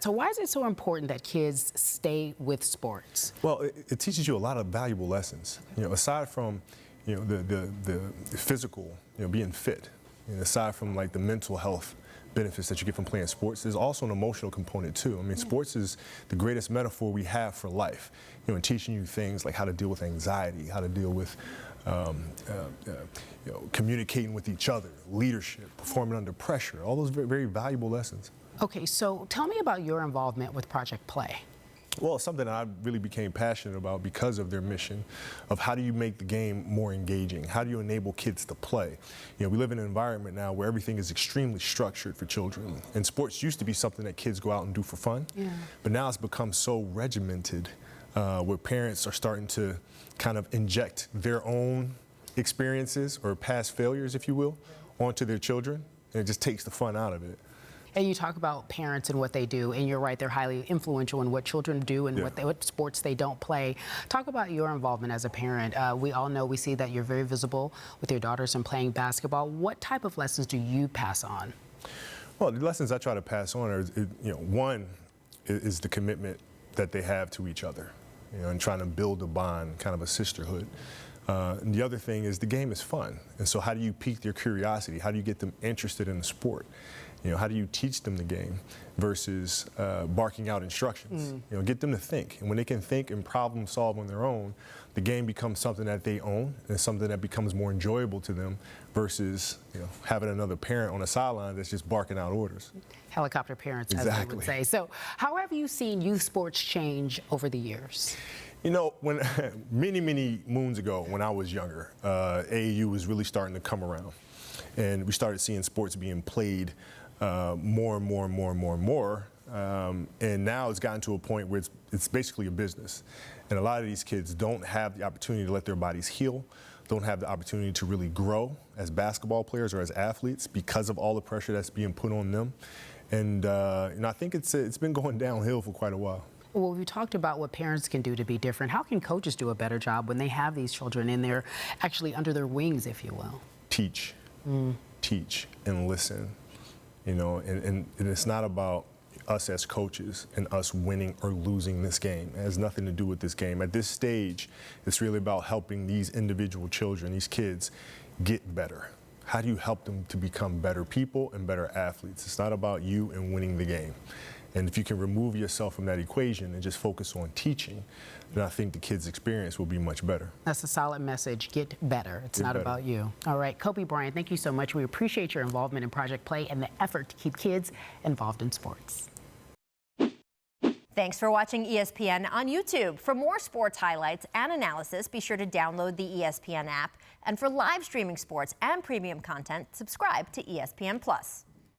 So why is it so important that kids stay with sports? Well, it teaches you a lot of valuable lessons. Aside from, the physical, being fit, and aside from like the mental health benefits that you get from playing sports, there's also an emotional component too. I mean, sports is the greatest metaphor we have for life. And teaching you things like how to deal with anxiety, how to deal with communicating with each other, leadership, performing under pressure, all those very, very valuable lessons. Okay, so tell me about your involvement with Project Play. Well, it's something that I really became passionate about because of their mission of how do you make the game more engaging? How do you enable kids to play? We live in an environment now where everything is extremely structured for children. And sports used to be something that kids go out and do for fun. Yeah. But now it's become so regimented where parents are starting to kind of inject their own experiences or past failures, if you will, onto their children. And it just takes the fun out of it. And you talk about parents and what they do, and you're right, they're highly influential in what children do and what sports they don't play. Talk about your involvement as a parent. We all know, we see that you're very visible with your daughters and playing basketball. What type of lessons do you pass on? Well, the lessons I try to pass on are, one is the commitment that they have to each other, and trying to build a bond, kind of a sisterhood. And the other thing is the game is fun. And so how do you pique their curiosity? How do you get them interested in the sport? How do you teach them the game versus barking out instructions? Get them to think. And when they can think and problem solve on their own, the game becomes something that they own and something that becomes more enjoyable to them versus having another parent on the sideline that's just barking out orders. Helicopter parents, as I would say. So how have you seen youth sports change over the years? When many moons ago, when I was younger, AAU was really starting to come around. And we started seeing sports being played more and more. And now it's gotten to a point where it's basically a business. And a lot of these kids don't have the opportunity to let their bodies heal, don't have the opportunity to really grow as basketball players or as athletes because of all the pressure that's being put on them. And I think it's been going downhill for quite a while. Well, we talked about what parents can do to be different. How can coaches do a better job when they have these children and they're actually under their wings, if you will? Teach. Teach and listen. And it's not about us as coaches and us winning or losing this game. It has nothing to do with this game. At this stage, it's really about helping these individual children, these kids, get better. How do you help them to become better people and better athletes? It's not about you and winning the game. And if you can remove yourself from that equation and just focus on teaching, then I think the kids' experience will be much better. That's a solid message. Get better. It's not about you. All right, Kobe Bryant, thank you so much. We appreciate your involvement in Project Play and the effort to keep kids involved in sports. Thanks for watching ESPN on YouTube. For more sports highlights and analysis, be sure to download the ESPN app. And for live streaming sports and premium content, subscribe to ESPN+.